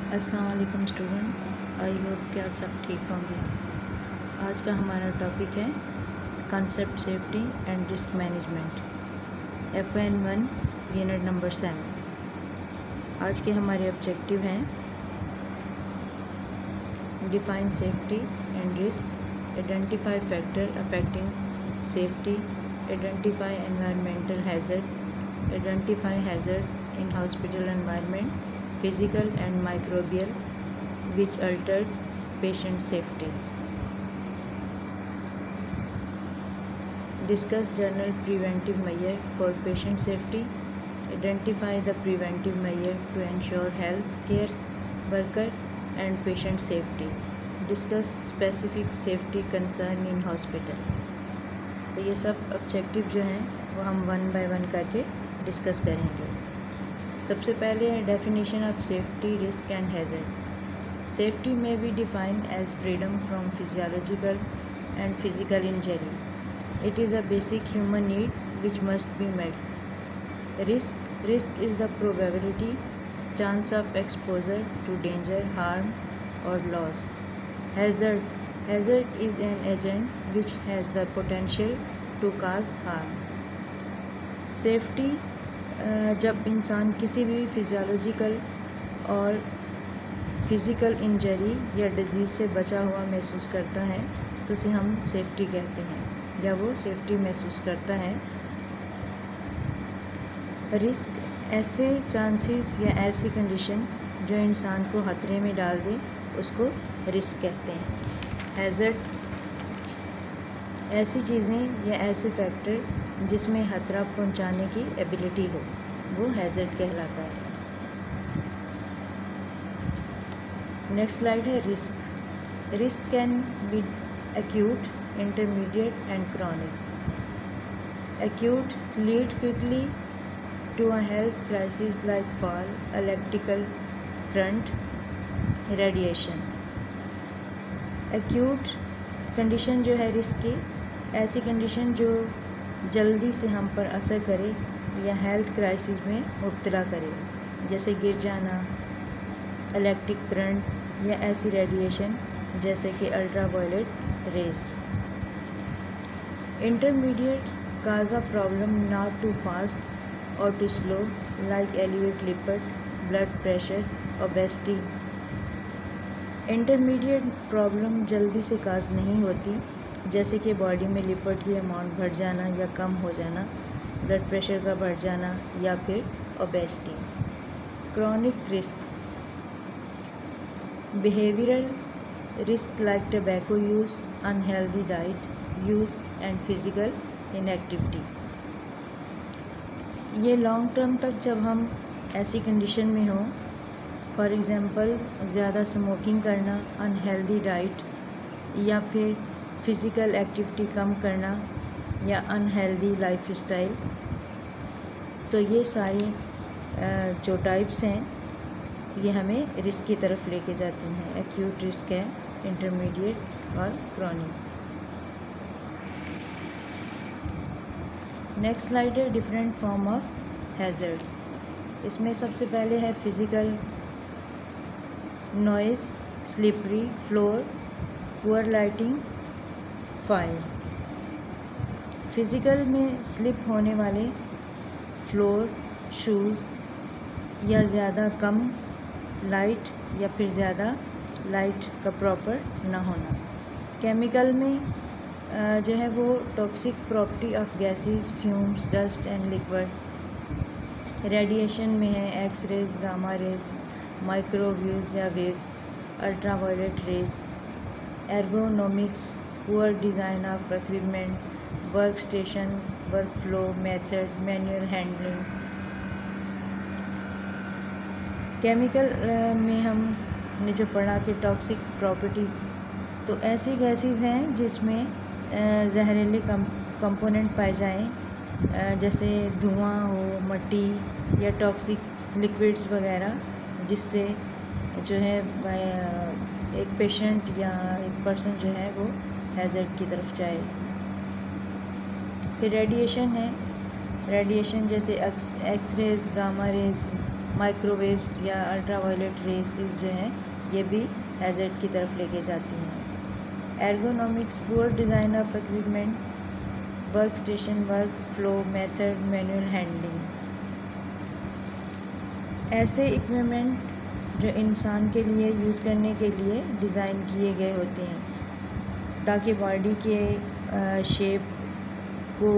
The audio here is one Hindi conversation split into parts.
अस्सलाम वालेकुम स्टूडेंट, आई होप कि आप सब ठीक होंगे। आज का हमारा टॉपिक है concept safety and risk management FN1 unit number 7। आज के हमारे ऑब्जेक्टिव हैं define safety and risk, identify factor affecting safety, identify environmental hazard, identify hazard in hospital environment, physical and microbial which altered patient safety. Discuss general preventive measure for patient safety. Identify the preventive measure to ensure health care worker and patient safety. Discuss specific safety concern in hospital. तो ये सब ऑब्जेक्टिव जो हैं वो हम वन बाय वन करके डिस्कस करेंगे। सबसे पहले है definition of safety, risk and hazards. Safety may be defined as freedom from physiological and physical injury. It is a basic human need which must be met. Risk is the probability, chance of exposure to danger, harm और loss. Hazard is an agent which has the potential to cause harm. Safety जब इंसान किसी भी फिजियोलॉजिकल और फिज़िकल इंजरी या डिजीज़ से बचा हुआ महसूस करता है तो उसे हम सेफ्टी कहते हैं, या वो सेफ्टी महसूस करता है। रिस्क ऐसे चांसेस या ऐसी कंडीशन जो इंसान को खतरे में डाल दे उसको रिस्क कहते हैं। हैज़र्ड ऐसी चीज़ें या ऐसे फैक्टर जिसमें खतरा पहुंचाने की एबिलिटी हो, वो हैज़र्ड कहलाता है। नेक्स्ट स्लाइड है risk. Risk can be acute, intermediate and chronic. Acute lead quickly to a health crisis like fall, electrical current, radiation. Acute condition जो है रिस्क की, ऐसी कंडीशन जो जल्दी से हम पर असर करे या हेल्थ क्राइसिस में मुब्तला करे, जैसे गिर जाना, इलेक्ट्रिक करंट या ऐसी रेडिएशन जैसे कि ultraviolet rays. Intermediate cause a problem not too fast or too slow like elevate lipid, blood pressure, obesity. Intermediate problem जल्दी से काज नहीं होती, जैसे कि बॉडी में लिपिड की अमाउंट बढ़ जाना या कम हो जाना, ब्लड प्रेशर का बढ़ जाना या फिर obesity. Chronic risk behavioural risk like tobacco use, unhealthy diet use and physical inactivity. ये लॉन्ग टर्म तक जब हम ऐसी कंडीशन में हों, फॉर एग्ज़ाम्पल ज़्यादा स्मोकिंग करना, अनहेल्दी डाइट या फिर फ़िज़िकल एक्टिविटी कम करना या अनहेल्दी लाइफ स्टाइल, तो ये सारी जो टाइप्स हैं ये हमें रिस्क की तरफ लेके जाती हैं। एक्यूट रिस्क है, इंटरमीडिएट और क्रॉनिक। नेक्स्ट स्लाइड है डिफरेंट फॉर्म ऑफ हैज़र्ड। इसमें सबसे पहले है physical, noise, slippery floor, poor lighting, fire. Physical में स्लिप होने वाले फ्लोर, शूज़ या ज़्यादा कम लाइट या फिर ज़्यादा लाइट का प्रॉपर ना होना। केमिकल में जो है वो toxic property of gases, fumes, dust and liquid. Radiation में है X rays, gamma rays, microwaves या waves, ultraviolet rays. Ergonomics, poor design of equipment, work station, work flow method, manual handling. Chemical में हमने जो पढ़ा कि टॉक्सिक प्रॉपर्टीज़, तो ऐसी गैसेस हैं जिसमें जहरीले कंपोनेंट पाए जाएं, जैसे धुआं हो, मट्टी या टॉक्सिक लिक्विड्स वगैरह, जिससे जो है एक पेशेंट या एक पर्सन जो है वो हैज़र्ड की तरफ जाए। फिर रेडिएशन है, रेडिएशन जैसे X rays, gamma rays microwaves या अल्ट्रावायलेट रेसेस जो हैं ये भी हैज़र्ड की तरफ लेके जाती हैं। Ergonomics, poor design of equipment, work station, work flow method, manual handling. ऐसे इक्विपमेंट जो इंसान के लिए यूज़ करने के लिए डिज़ाइन किए गए होते हैं ताकि बॉडी के शेप को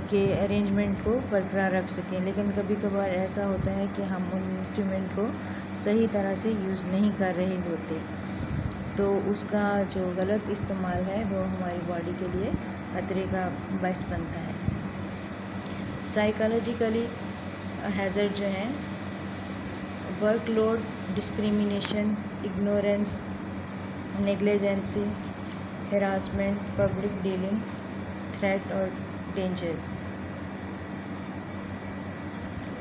के अरेंजमेंट को बरकरार रख सकें, लेकिन कभी कभार ऐसा होता है कि हम उन इंस्ट्रूमेंट को सही तरह से यूज़ नहीं कर रहे होते, तो उसका जो गलत इस्तेमाल है वो हमारी बॉडी के लिए खतरे का बायस बनता है। साइकोलॉजिकली हैज़र्ड जो हैं workload, discrimination, ignorance, negligence, harassment, public dealing, threat और डेंजर।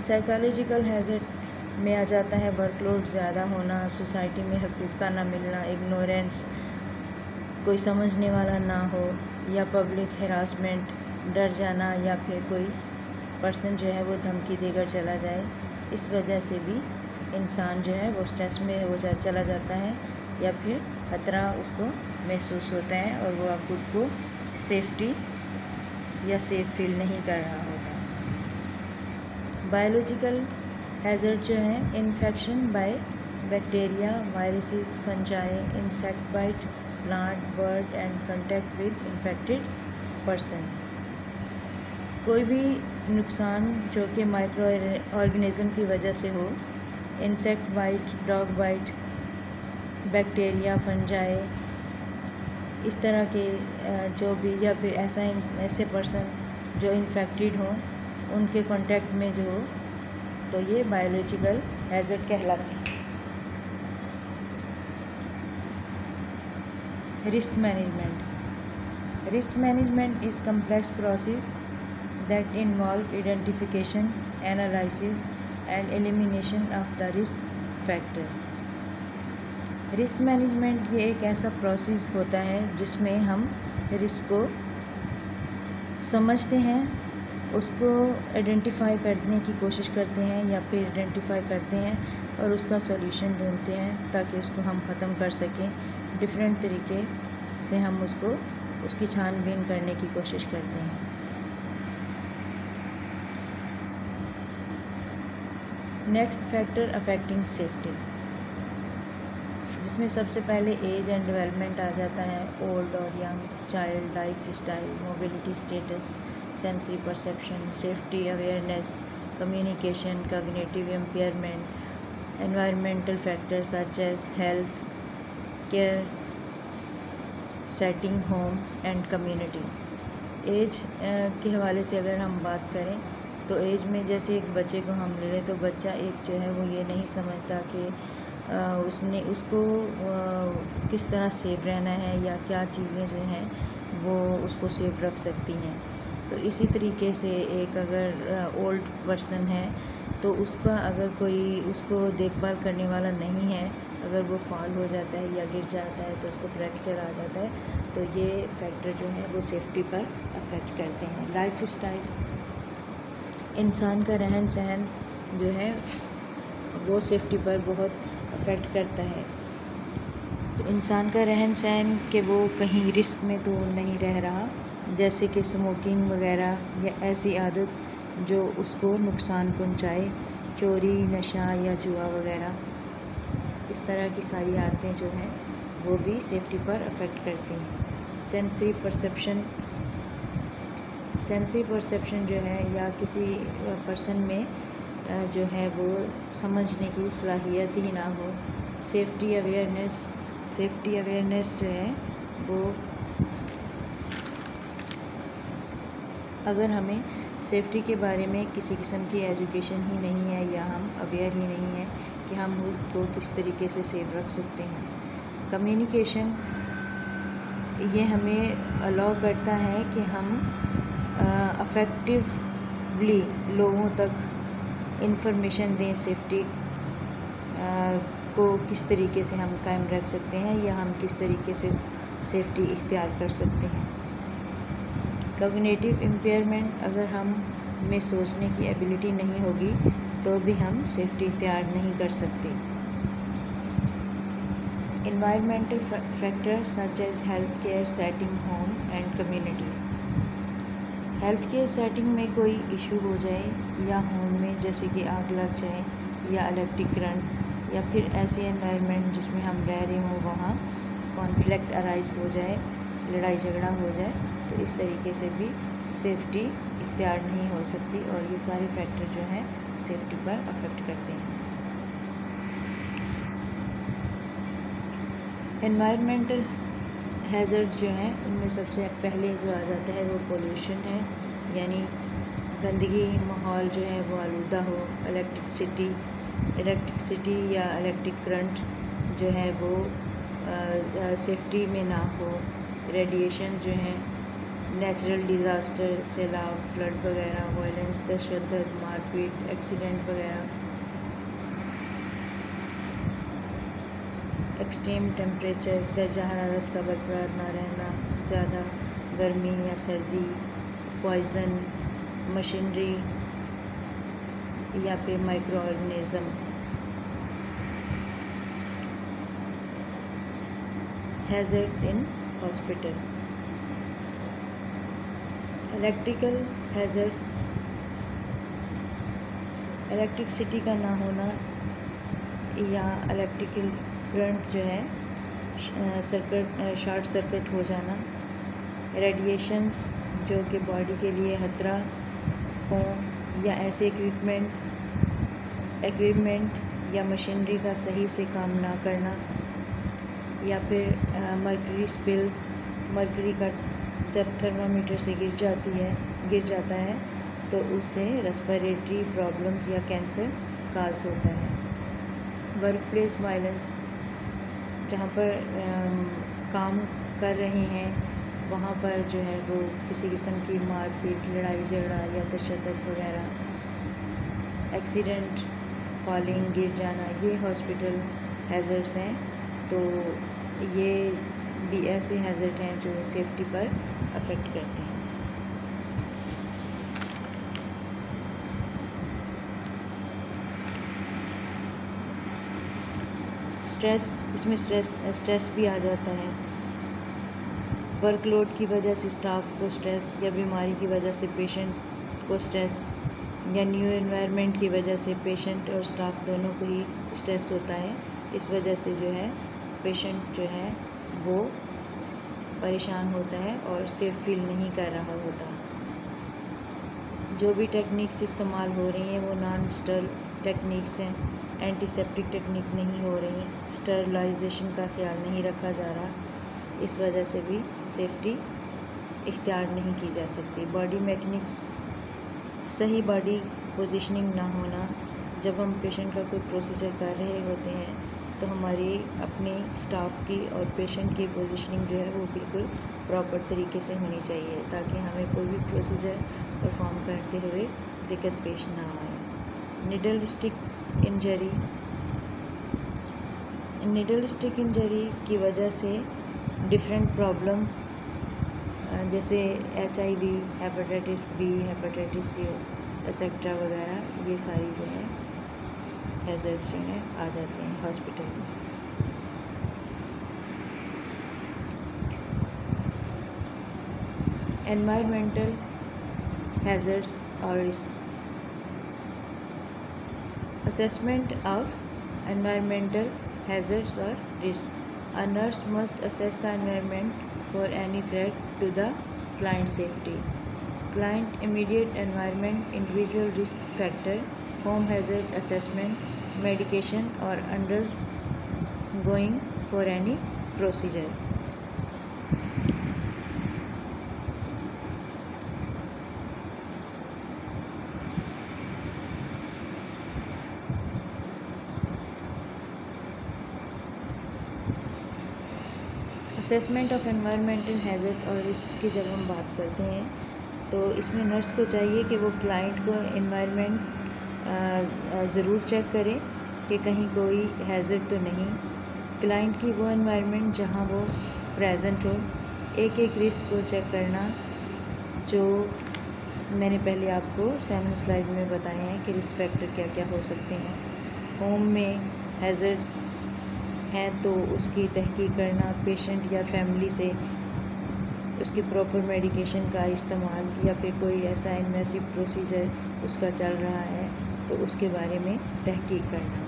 साइकोलॉजिकल हैज़र्ड में आ जाता है वर्कलोड ज़्यादा होना, सोसाइटी में हकूक़ का ना मिलना, इग्नोरेंस, कोई समझने वाला ना हो, या पब्लिक हरासमेंट, डर जाना, या फिर कोई पर्सन जो है वो धमकी देकर चला जाए। इस वजह से भी इंसान जो है वो स्ट्रेस में हो चला जाता है या फिर खतरा उसको महसूस होता है और वो खुद को सेफ्टी या सेफ फील नहीं कर रहा होता। बायोलॉजिकल हैज़र्ड जो है infection by bacteria, viruses, fungi, insect bite, plant, bird and contact with infected person. कोई भी नुकसान जो कि माइक्रो ऑर्गेनिज्म की वजह से हो, insect bite, dog bite, bacteria, fungi, इस तरह के जो भी, या फिर ऐसे पर्सन जो इन्फेक्टेड हों उनके कांटेक्ट में जो हो, तो ये बायोलॉजिकल हैज़र्ड कहलाते हैं। Risk management. Risk management is complex process that involve identification, analysis and elimination of the risk factor. Risk management ये एक ऐसा प्रोसेस होता है जिसमें हम रिस्क को समझते हैं, उसको आइडेंटिफाई करने की कोशिश करते हैं या फिर आइडेंटिफाई करते हैं और उसका सॉल्यूशन ढूंढते हैं ताकि उसको हम ख़त्म कर सकें। डिफरेंट तरीके से हम उसकी छानबीन करने की कोशिश करते हैं। नेक्स्ट फैक्टर अफेक्टिंग सेफ्टी, जिसमें सबसे पहले एज एंड डेवलपमेंट आ जाता है, ओल्ड और young, child, life style, mobility status, sensory perception, safety awareness, communication, cognitive impairment, environmental factors such as health care, setting, home and community. Age के हवाले से अगर हम बात करें तो एज में जैसे एक बच्चे को हम ले लें तो बच्चा एक जो है वो ये नहीं समझता कि उसको किस तरह सेफ रहना है या क्या चीज़ें जो हैं वो उसको सेफ रख सकती हैं। तो इसी तरीके से एक अगर ओल्ड पर्सन है तो उसका अगर कोई उसको देखभाल करने वाला नहीं है, अगर वो फॉल हो जाता है या गिर जाता है तो उसको फ्रैक्चर आ जाता है, तो ये फैक्टर जो है वो सेफ्टी पर अफेक्ट करते हैं। लाइफ स्टाइल, इंसान का रहन सहन जो है वो सेफ्टी पर बहुत अफेक्ट करता है। तो इंसान का रहन सहन कि वो कहीं रिस्क में तो नहीं रह रहा, जैसे कि स्मोकिंग वगैरह या ऐसी आदत जो उसको नुकसान पहुंचाए, चोरी, नशा या जुआ वगैरह, इस तरह की सारी आदतें जो हैं वो भी सेफ्टी पर अफेक्ट करती हैं। सेंसरी परसेप्शन जो है या किसी पर्सन में जो है वो समझने की सलाहियत ही ना हो। सेफ्टी अवेयरनेस जो है वो, अगर हमें सेफ्टी के बारे में किसी किस्म की एजुकेशन ही नहीं है या हम अवेयर ही नहीं है कि हम उसको किस तरीके से सेफ रख सकते हैं। कम्युनिकेशन, ये हमें अलाउ करता है कि हम अफेक्टिवली लोगों तक इंफॉर्मेशन दें, सेफ्टी को किस तरीके से हम कायम रख सकते हैं या हम किस तरीके से सेफ्टी इख्तियार कर सकते हैं। कॉग्निटिव इम्पेयरमेंट, अगर हम में सोचने की एबिलिटी नहीं होगी तो भी हम सेफ्टी इख्तियार नहीं कर सकते। Environmental factors such as healthcare setting, home and community. Health care setting में कोई इशू हो जाए या होम में जैसे कि आग लग जाए या इलेक्ट्रिक करंट, या फिर ऐसे एनवायरनमेंट जिसमें हम रह रहे हों वहाँ कॉन्फ्लिक्ट अराइज हो जाए, लड़ाई झगड़ा हो जाए, तो इस तरीके से भी सेफ्टी इख्तियार नहीं हो सकती और ये सारे फैक्टर जो हैं सेफ्टी पर अफेक्ट करते हैं। एनवायरमेंटल हैज़र्ड जो हैं उनमें सबसे पहले जो आ जाता है वो पोल्यूशन है, यानी गंदगी, माहौल जो है वो आलूदा हो, इलेक्ट्रिसिटी या इलेक्ट्रिक करंट जो है वो सेफ्टी में ना हो, रेडिएशन जो हैं, नेचुरल डिज़ास्टर, सैलाब, फ्लड वगैरह, वायलेंस, तशद्दुद, मारपीट, एक्सीडेंट वगैरह, एक्सट्रीम टेम्परेचर, दर्जा हरारत का बरकरार ना रहना, ज़्यादा गर्मी या सर्दी, पॉइज़न, मशीनरी या फिर micro organism. Hazards in hospital. Electrical hazards, electricity का ना होना या इलेक्ट्रिकल करंट जो है शॉर्ट सर्किट हो जाना, रेडिएशंस जो कि बॉडी के लिए खतरा हों, या ऐसे इक्विपमेंट या मशीनरी का सही से काम ना करना, या फिर मर्करी स्पिल, मर्करी का जब थर्मामीटर से गिर जाता है तो उससे रेस्पिरेटरी प्रॉब्लम्स या कैंसर काज होता है। वर्क प्लेस वायलेंस, जहाँ पर काम कर रहे हैं वहाँ पर जो है वो किसी किस्म की मारपीट, लड़ाई झगड़ा या तशद्दुद वगैरह, एक्सीडेंट, फॉलिंग, गिर जाना, ये हॉस्पिटल हैज़र्ड्स हैं। तो ये भी ऐसे हैज़र्ड हैं जो सेफ्टी पर अफेक्ट करते हैं। स्ट्रेस, इसमें स्ट्रेस भी आ जाता है। वर्कलोड की वजह से स्टाफ को स्ट्रेस, या बीमारी की वजह से पेशेंट को स्ट्रेस, या न्यू एनवायरनमेंट की वजह से पेशेंट और स्टाफ दोनों को ही स्ट्रेस होता है। इस वजह से जो है पेशेंट जो है वो परेशान होता है और सेफ फील नहीं कर रहा होता। जो भी टेक्निक्स इस्तेमाल हो रही हैं वो नॉन स्टरल टेक्निक्स हैं, एंटीसेप्टिक टेक्निक नहीं हो रही, स्टरलाइजेशन का ख्याल नहीं रखा जा रहा। इस वजह से भी सेफ्टी इख्तियार नहीं की जा सकती। बॉडी मैकेनिक्स, सही बॉडी पोजीशनिंग ना होना, जब हम पेशेंट का कोई प्रोसीजर कर रहे होते हैं तो हमारी अपने स्टाफ की और पेशेंट की पोजीशनिंग जो है वो बिल्कुल प्रॉपर तरीके से होनी चाहिए ताकि हमें कोई भी प्रोसीजर परफॉर्म करते हुए दिक्कत पेश ना आए। निडल स्टिक इंजरी की वजह से डिफरेंट प्रॉब्लम जैसे HIV, hepatitis B, hepatitis C etcetera वगैरह, ये सारी जो है हैज़र्ड्स जो हैं आ जाते हैं हॉस्पिटल में। एनवायरमेंटल हैज़र्ड्स और risk. Assessment of environmental hazards or risk. A nurse must assess the environment for any threat to the client's safety. Client immediate environment, individual risk factor, home hazard assessment, medication or undergoing for any procedure. Assessment of environmental hazard और रिस्क की जब हम बात करते हैं तो इसमें नर्स को चाहिए कि वो क्लाइंट को एनवायरनमेंट ज़रूर चेक करे कि कहीं कोई हैज़र्ड तो नहीं। क्लाइंट की वो एनवायरनमेंट जहाँ वो प्रेजेंट हो, एक एक रिस्क को चेक करना जो मैंने पहले आपको 7 स्लाइड में बताए हैं कि रिस्क फैक्टर क्या क्या हो सकते हैं। होम में हैज़र्ड्स हैं तो उसकी तहकीक करना, पेशेंट या फैमिली से उसकी प्रॉपर मेडिकेशन का इस्तेमाल या फिर कोई ऐसा इन्वेसिव प्रोसीजर उसका चल रहा है तो उसके बारे में तहकीक करना।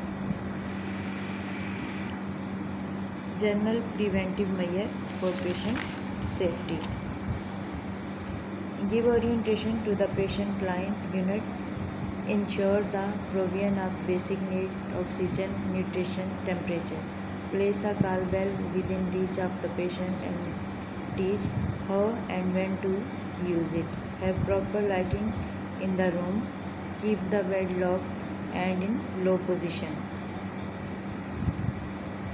General preventive measure for patient safety. Give orientation to the patient client unit. Ensure the provision of basic need, oxygen, nutrition, temperature. Place a call bell within reach of the patient and teach how and when to use it. Have proper lighting in the room. Keep the bed locked and in low position.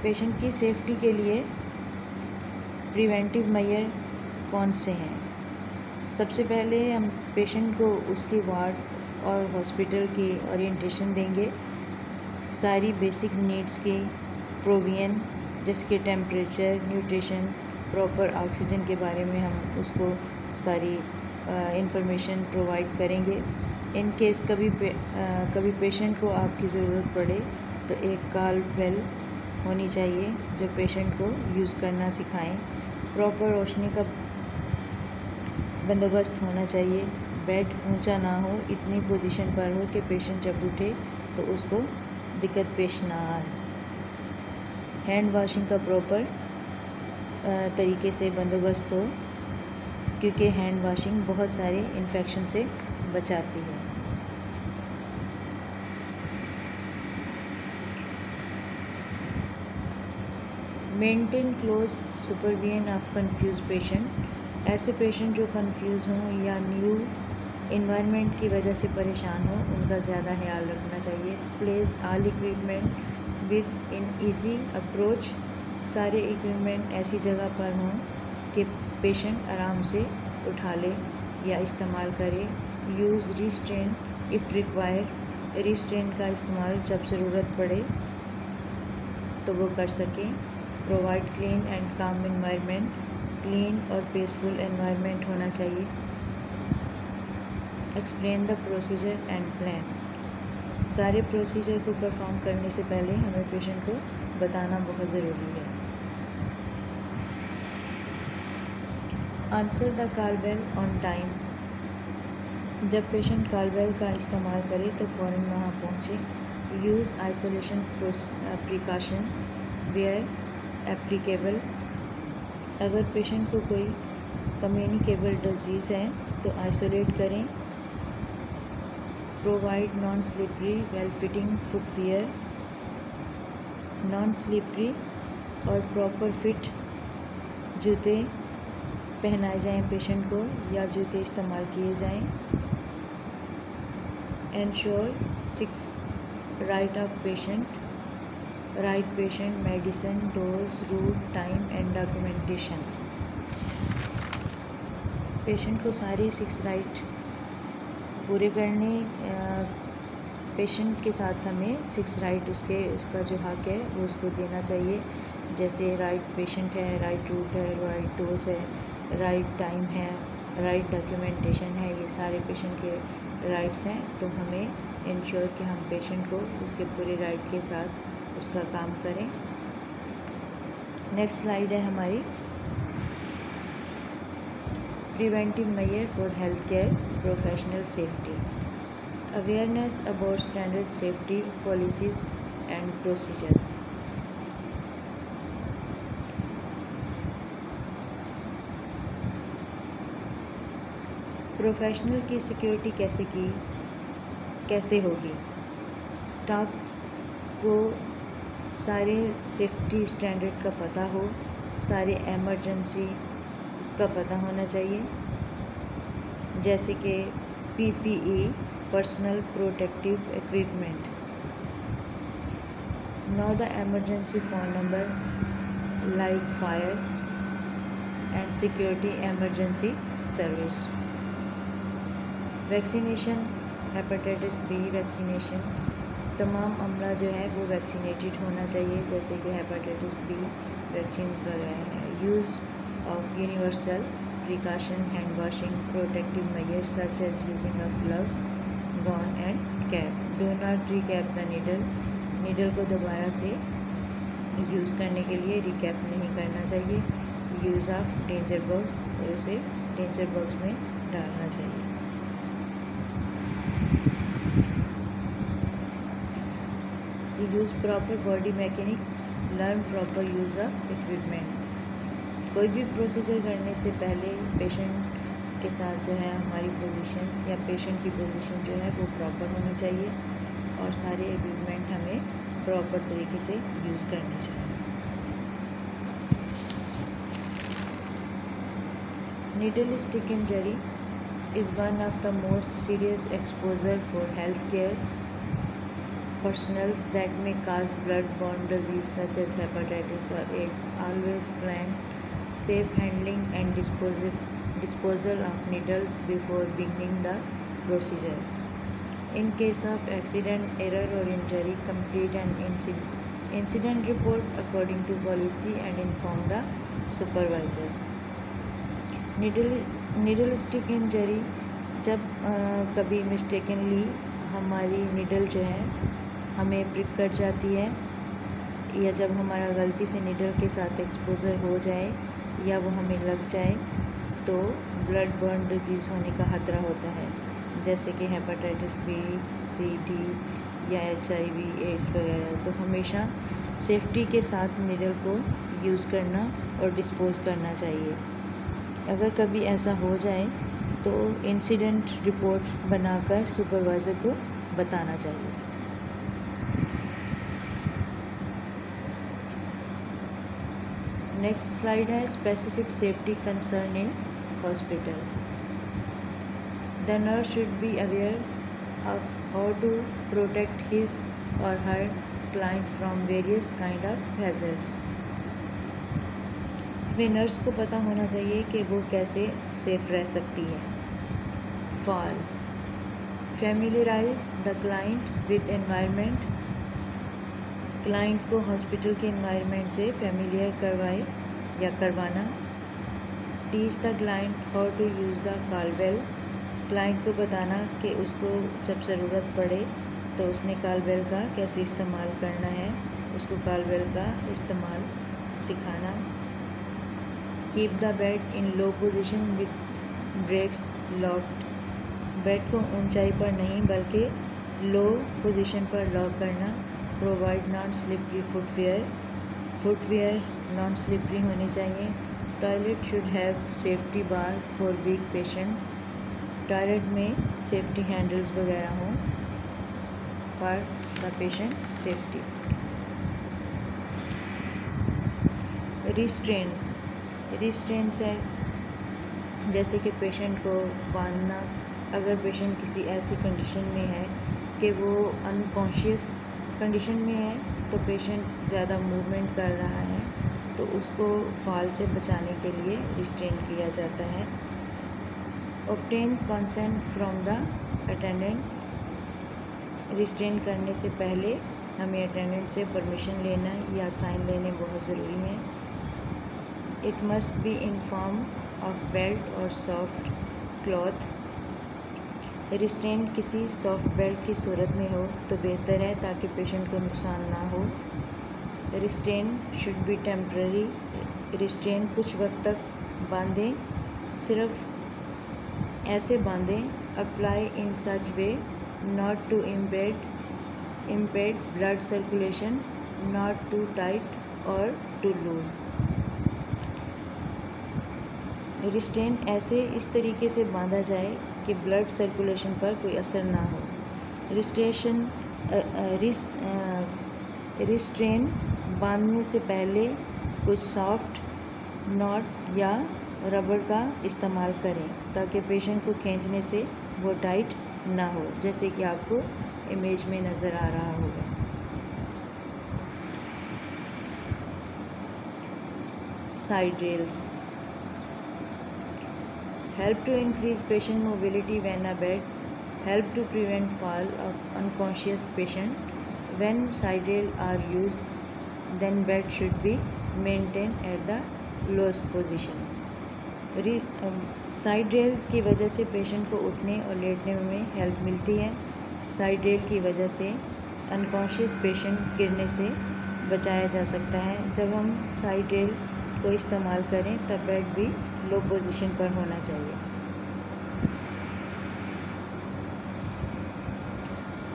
Patient की सेफ्टी के लिए प्रिवेंटिव मेजर कौन से हैं? सबसे पहले हम पेशेंट को उसके वार्ड और हॉस्पिटल की ओरिएंटेशन देंगे। सारी बेसिक नीड्स की प्रोविजन जैसे कि टेम्परेचर, न्यूट्रिशन, प्रॉपर ऑक्सीजन के बारे में हम उसको सारी इंफॉर्मेशन प्रोवाइड करेंगे। इन केस कभी पेशेंट को आपकी ज़रूरत पड़े तो एक कॉल बेल होनी चाहिए जो पेशेंट को यूज़ करना सिखाएं। प्रॉपर रोशनी का बंदोबस्त होना चाहिए। बेड ऊंचा ना हो, इतनी पोजीशन पर हो कि पेशेंट जब उठे तो उसको दिक्कत पेश ना आए। हैंड वॉशिंग का प्रॉपर तरीके से बंदोबस्त हो क्योंकि हैंड वॉशिंग बहुत सारे इन्फेक्शन से बचाती है। Maintain close supervision of confuse patient. ऐसे पेशेंट जो कंफ्यूज हों या न्यू इन्वायरमेंट की वजह से परेशान हो उनका ज़्यादा ख्याल रखना चाहिए। Place all equipment with in easy approach. सारे इक्विपमेंट ऐसी जगह पर हों कि पेशेंट आराम से उठा ले या इस्तेमाल करे। Use restrain if required. Restrain का इस्तेमाल जब ज़रूरत पड़े तो वो कर सकें। प्रोवाइड क्लीन एंड काम एनवायरनमेंट। क्लीन और पीसफुल एनवायरनमेंट होना चाहिए। Explain the procedure and plan. सारे प्रोसीजर को परफॉर्म करने से पहले हमें पेशेंट को बताना बहुत ज़रूरी है। Answer the call bell on time. जब पेशेंट कॉल बेल का इस्तेमाल करे तो फ़ौरन वहाँ पहुँचे। Use isolation precaution where applicable. अगर पेशेंट को कोई कम्युनिकेबल डिजीज़ है तो आइसोलेट करें। Provide non slippery well fitting footwear. Non slippery और प्रॉपर फिट जूते पहनाए जाएं पेशेंट को या जूते इस्तेमाल किए जाएं। Ensure 6 right of patient. Right patient medicine dose route time and documentation. Patient को सारे 6 राइट पूरे करने। पेशेंट के साथ हमें 6 राइट उसका जो हक है वो उसको देना चाहिए। जैसे राइट पेशेंट है, राइट रूट है, राइट डोज है, राइट टाइम है, राइट डॉक्यूमेंटेशन है। ये सारे पेशेंट के राइट्स हैं तो हमें इंश्योर कि हम पेशेंट को उसके पूरे राइट के साथ उसका काम करें। नेक्स्ट स्लाइड है हमारी preventive measure for health care professional safety. Awareness about standard safety policies and procedure. Professional की सिक्योरिटी कैसे होगी? स्टाफ को सारे सेफ्टी स्टैंडर्ड का पता हो, सारे एमरजेंसी इसका पता होना चाहिए जैसे कि PPE personal protective equipment. Know the emergency phone number like fire and security emergency service. Vaccination hepatitis B vaccination. तमाम अमला जो है वो वैक्सीनेटेड होना चाहिए जैसे कि हेपेटाइटिस बी वैक्सीन्स वगैरह है। Use of universal precaution, hand washing, protective measures such as using of gloves, gown and cap. Do not recap the needle. Needle को दोबारा से यूज़ करने के लिए रिकैप नहीं करना चाहिए. यूज़ ऑफ डेंजर बॉक्स, और उसे डेंजर बॉक्स में डालना चाहिए. Use proper body mechanics, learn proper use of equipment. कोई भी प्रोसीजर करने से पहले पेशेंट के साथ जो है हमारी पोजीशन या पेशेंट की पोजीशन जो है वो प्रॉपर होनी चाहिए और सारे इक्विपमेंट हमें प्रॉपर तरीके से यूज़ करने चाहिए. Needle stick injury is one of the most serious exposure for healthcare personnel that may cause blood-borne disease such as hepatitis or AIDS. Always plan safe handling and disposal of needles before beginning the procedure. In case of accident, error or injury, complete an incident report according to policy and inform the supervisor. Needle stick injury जब कभी मिस्टेकनली हमारी नीडल जो है हमें प्रिक कर जाती है या जब हमारा गलती से नीडल के साथ एक्सपोजर हो जाए या वो हमें लग जाए तो ब्लड बर्न डिजीज़ होने का खतरा होता है, जैसे कि हेपेटाइटिस बी, सी, डी या HIV, एड्स वगैरह. तो हमेशा सेफ्टी के साथ नीडल को यूज़ करना और डिस्पोज करना चाहिए. अगर कभी ऐसा हो जाए तो इंसिडेंट रिपोर्ट बनाकर सुपरवाइज़र को बताना चाहिए. नेक्स्ट स्लाइड है specific safety concern in hospital. The nurse should be aware of how to protect his or her client from various kind of hazards. इसमें नर्स को पता होना चाहिए कि वो कैसे सेफ रह सकती है. Fall, familiarise the client with environment. Client को हॉस्पिटल के एनवायरनमेंट से फैमिलियर करवाए या करवाना. Teach the client how to use the call bell. Client को बताना कि उसको जब ज़रूरत पड़े तो उसने कॉल बेल का कैसे इस्तेमाल करना है, उसको कॉल बेल का इस्तेमाल सिखाना. Keep the bed in low position with brakes locked. Bed को ऊंचाई पर नहीं बल्कि लो पोजीशन पर लॉक करना. Provide non slippery footwear. Footwear non slippery होने चाहिए. Toilet should have safety bar for weak patient. Toilet में सेफ्टी हैंडल्स वगैरह हों for the patient safety. Restraints है जैसे कि पेशेंट को बांधना. अगर पेशेंट किसी ऐसी कंडीशन में है कि वो अनकॉन्शियस कंडीशन में है तो पेशेंट ज़्यादा मूवमेंट कर रहा है तो उसको फॉल से बचाने के लिए रिस्ट्रेन किया जाता है. Obtain consent from the attendant. Restrain करने से पहले हमें अटेंडेंट से परमिशन लेना या साइन लेने बहुत ज़रूरी है. It must be in form of belt और सॉफ्ट क्लॉथ. रिस्ट्रेन किसी सॉफ्ट बेल्ट की सूरत में हो तो बेहतर है ताकि पेशेंट को नुकसान ना हो. Restrain should be temporary. Restrain कुछ वक्त तक बांधें, सिर्फ ऐसे बांधें. Apply in such way not to impede blood circulation, not too tight or too loose. Restrain ऐसे इस तरीके से बांधा जाए कि ब्लड सर्कुलेशन पर कोई असर ना हो. रिस्ट्रेन बांधने से पहले कुछ सॉफ्ट नॉट या रबर का इस्तेमाल करें ताकि पेशेंट को खींचने से वो टाइट ना हो, जैसे कि आपको इमेज में नज़र आ रहा होगा. Side rails help to increase patient mobility when abed, help to prevent fall of unconscious patient. When side rail are used, then bed should be maintained at the lowest position. Side rail की वजह से पेशेंट को उठने और लेटने में हेल्प मिलती है। साइड रेल की वजह से अनकॉन्शियस पेशेंट गिरने से बचाया जा सकता है। जब हम साइड रेल को इस्तेमाल करें तब बेड भी लो पोजीशन पर होना चाहिए।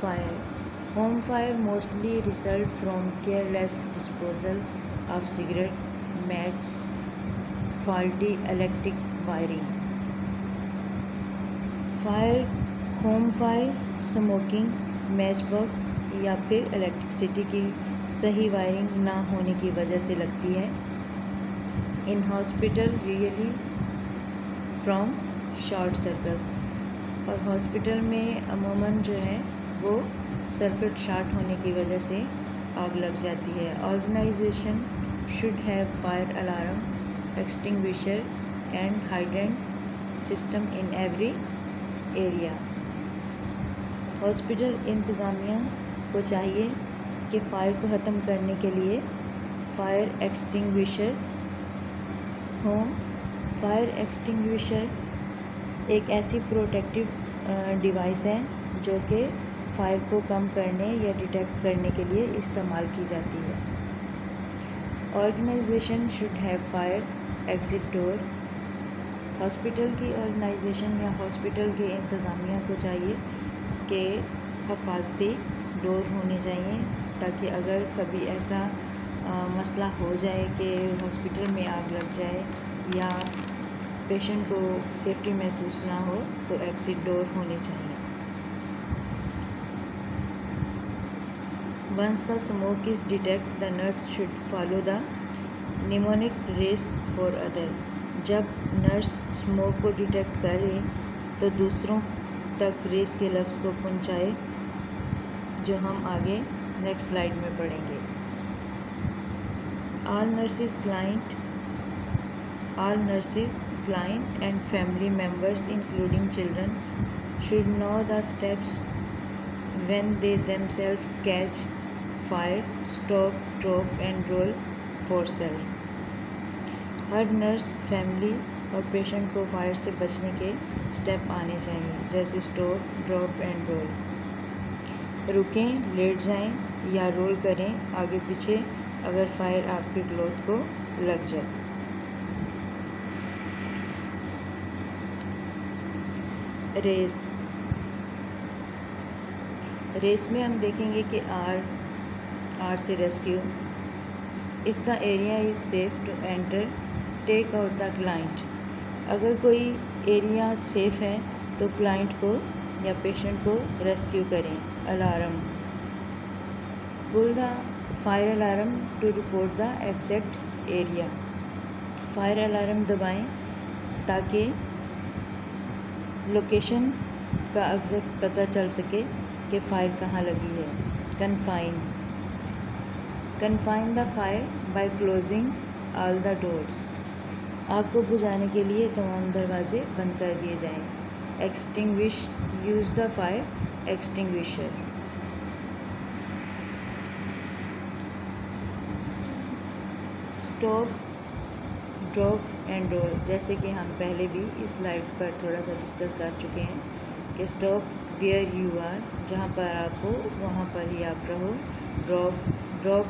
Fire home fire mostly result from careless disposal of cigarette, match, faulty electric wiring. Home fire smoking, match box या फिर इलेक्ट्रिसिटी की सही वायरिंग ना होने की वजह से लगती है। In hospital really from short circuit, और हॉस्पिटल में अमूमन जो है वो सर्किट शॉर्ट होने की वजह से आग लग जाती है। Organisation should have fire alarm, extinguisher and hydrant system in every area. Hospital इंतज़ामिया को चाहिए कि फायर को ख़त्म करने के लिए फायर एक्सटिंग्विशर हो। फायर एक्सटिंग्विशर एक ऐसी प्रोटेक्टिव डिवाइस है जो कि फायर को कम करने या डिटेक्ट करने के लिए इस्तेमाल की जाती है। Organisation should have fire exit door. Hospital की ऑर्गेनाइजेशन या हॉस्पिटल के इंतज़ामिया को चाहिए कि हिफाजती डोर होने चाहिए, ताकि अगर कभी ऐसा मसला हो जाए कि हॉस्पिटल में आग लग जाए या पेशेंट को सेफ्टी महसूस ना हो तो एग्ज़िट डोर होने चाहिए। Once the smoke is detected, the nurse should follow the mnemonic race for other. जब नर्स स्मोक को डिटेक्ट करे तो दूसरों तक रेस के लफ्ज़ को पहुंचाए, जो हम आगे नेक्स्ट स्लाइड में पढ़ेंगे। All nurses, client and family members, including children, should know the steps when they themselves catch fire: stop, drop and roll for self. Her nurse, family और पेशेंट को फायर से बचने के स्टेप आने चाहिए, जैसे स्टॉप, ड्रॉप एंड रोल। रुकें, लेट जाएं या रोल करें आगे पीछे अगर फायर आपके क्लॉथ को लग जाए। रेस में हम देखेंगे कि आर से rescue. If the area is safe to enter, take out the client. अगर कोई एरिया सेफ़ है तो क्लाइंट को या पेशेंट को रेस्क्यू करें। Alarm, pull the fire alarm to report the exact area. Fire alarm दबाएं ताकि लोकेशन का एग्जैक्ट पता चल सके कि फ़ायर कहाँ लगी है। Confine the fire by closing all the doors. आग को बुझाने के लिए तमाम दरवाजे बंद कर दिए जाएं। Extinguish, use the fire extinguisher. Stop, drop and roll, जैसे कि हम पहले भी इस स्लाइड पर थोड़ा सा डिस्कस कर चुके हैं कि स्टॉप वेयर यू आर, जहाँ पर आप हो वहाँ पर ही आप रहो। Drop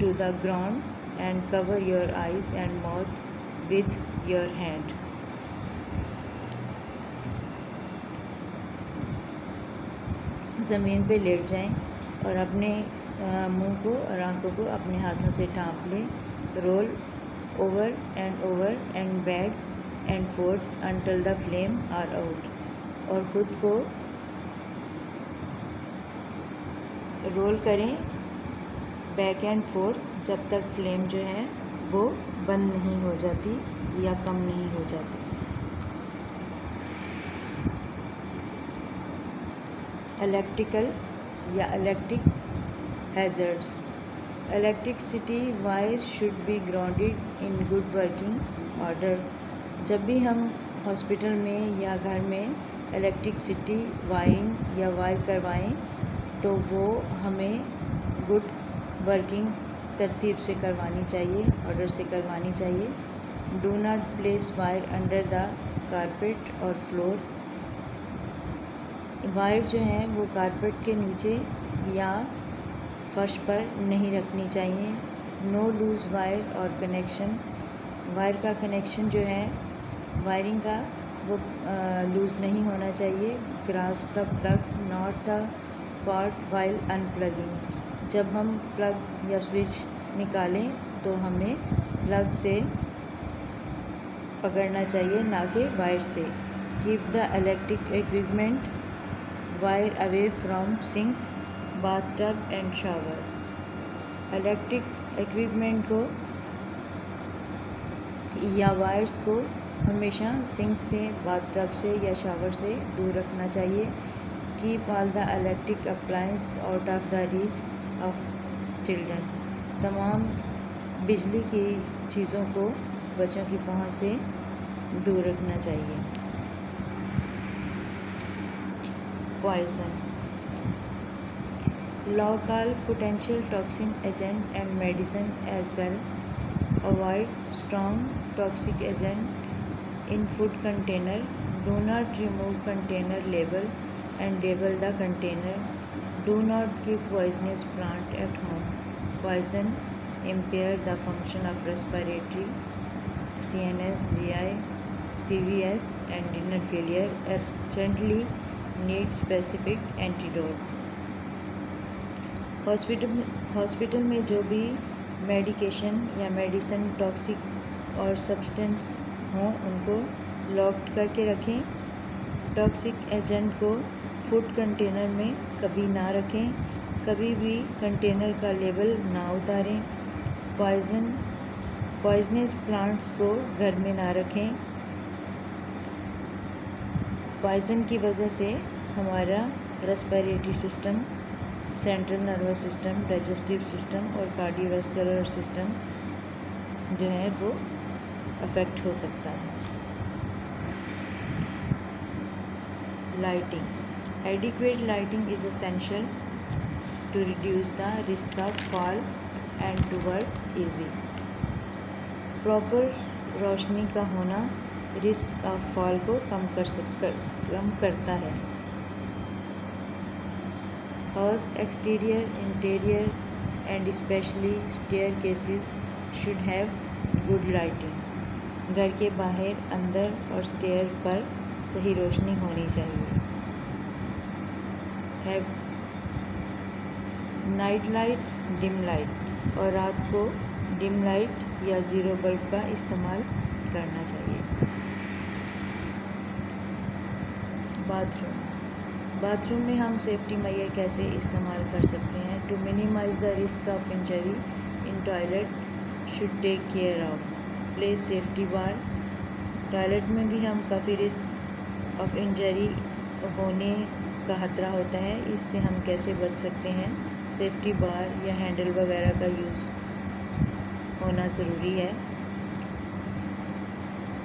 to the ground and cover your eyes and mouth with your hand. ज़मीन पे लेट जाएं और अपने मुंह को और आंखों को अपने हाथों से ढांप लें। Roll over and back and forth until the flame are out, और खुद को रोल करें बैक एंड फोर्थ जब तक फ्लेम जो है वो बंद नहीं हो जाती या कम नहीं हो जाती। इलेक्ट्रिकल या electric hazards. Electricity wire should be grounded in good working order. जब भी हम हॉस्पिटल में या घर में इलेक्ट्रिसिटी वायरिंग या वायर करवाएं तो वो हमें गुड वर्किंग तरतीब से करवानी चाहिए, ऑर्डर से करवानी चाहिए। Do not place wire under the carpet और फ्लोर। वायर जो है वो कारपेट के नीचे या फर्श पर नहीं रखनी चाहिए। नो लूज़ वायर और कनेक्शन, वायर का कनेक्शन जो है वायरिंग का वो लूज़ नहीं होना चाहिए। Grasp the plug not the cord while unplugging, जब हम प्लग या स्विच निकालें तो हमें प्लग से पकड़ना चाहिए, ना कि वायर से। Keep the electric equipment wire away from sink, bathtub and shower. Electric equipment को या वायर्स को हमेशा सिंक से, बाथटब से या शावर से दूर रखना चाहिए। Keep all the electric appliance out of the reach of children, तमाम बिजली की चीज़ों को बच्चों की पहुंच से दूर रखना चाहिए। Poison, local potential toxin agent and medicine as well. Avoid strong toxic agent in food container. Do not remove container label and label the container. Do not give poisonous plant at home. Poison impair the function of respiratory, CNS, GI, CVS and renal failure. Urgently need specific antidote. Hospital में जो भी मेडिकेशन या मेडिसिन टॉक्सिक और सब्सटेंस हों उनको लॉक्ड करके रखें। टॉक्सिक एजेंट को फूड कंटेनर में कभी ना रखें। कभी भी कंटेनर का लेबल ना उतारें। पॉइजनस प्लांट्स को घर में ना रखें। पॉइजन की वजह से हमारा respiratory system, central nervous system, digestive system और कार्डियोवैस्कुलर सिस्टम जो है वो अफेक्ट हो सकता है। Lighting, adequate lighting is essential to reduce the risk of fall and to work easy. Proper रोशनी का होना रिस्क ऑफ फॉल को कम करता है। House exterior, interior and especially staircases should have good lighting. घर के बाहर, अंदर और स्टेयर पर सही रोशनी होनी चाहिए। Have night light, dim light, और रात को डिम लाइट या ज़ीरो बल्ब का इस्तेमाल करना चाहिए। बाथरूम में हम सेफ्टी मेजर कैसे इस्तेमाल कर सकते हैं? To minimise the risk of injury in toilet should take care of place safety bar. Toilet में भी हम काफ़ी रिस्क ऑफ इंजरी होने का खतरा होता है, इससे हम कैसे बच सकते हैं? सेफ्टी बार या हैंडल वगैरह का यूज़ होना ज़रूरी है।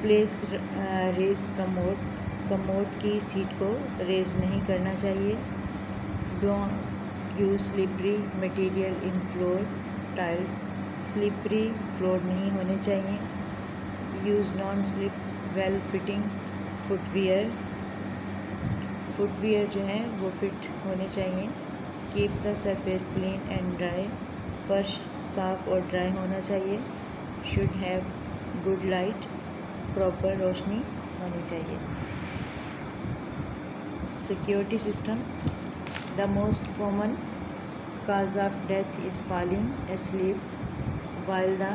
प्लेस रेस कमोड की सीट को रेज नहीं करना चाहिए। Don't use slippery material in floor tiles, slippery floor नहीं होने चाहिए। Use non slip well fitting footwear जो है वो फिट होने चाहिए। Keep the surface clean and dry, फर्श साफ़ और ड्राई होना चाहिए। Should have good light, proper रोशनी होनी चाहिए। Security system, the most common cause of death is falling asleep while the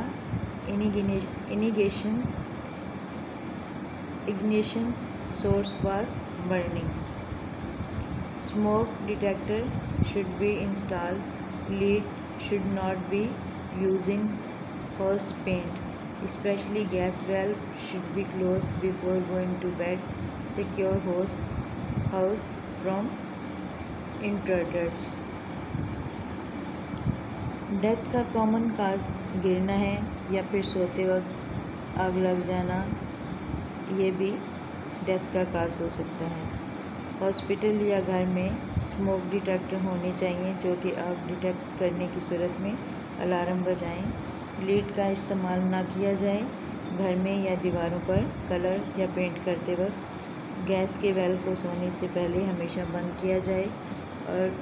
ignition source was burning. Smoke detector should be installed. Lead should not be used in hose paint, especially gas valve should be closed before going to bed. Secure house from intruders. Death का कॉमन काज गिरना है या फिर सोते वक्त आग लग जाना, ये भी डेथ का काज हो सकता है। हॉस्पिटल या घर में स्मोक डिटेक्टर होने चाहिए जो कि आग डिटेक्ट करने की सूरत में अलार्म बजाएं। लीड का इस्तेमाल ना किया जाए घर में या दीवारों पर कलर या पेंट करते वक्त गैस के वेल को सोने से पहले हमेशा बंद किया जाए और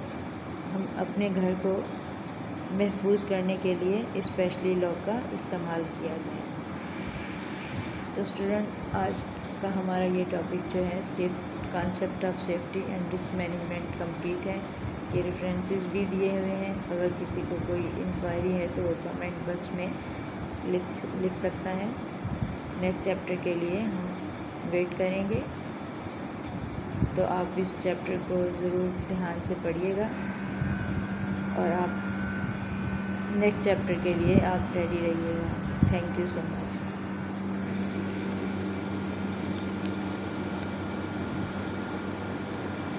हम अपने घर को महफूज करने के लिए स्पेशली लॉक का इस्तेमाल किया जाए। तो स्टूडेंट, आज का हमारा ये टॉपिक जो है concept of safety and risk management complete है। ये रेफरेंसेस भी दिए हुए हैं। अगर किसी को कोई इंक्वायरी है तो वो कमेंट बॉक्स में लिख सकता है। नेक्स्ट चैप्टर के लिए हम वेट करेंगे, तो आप इस चैप्टर को ज़रूर ध्यान से पढ़िएगा और आप नेक्स्ट चैप्टर के लिए आप रेडी रहिएगा। Thank you so much.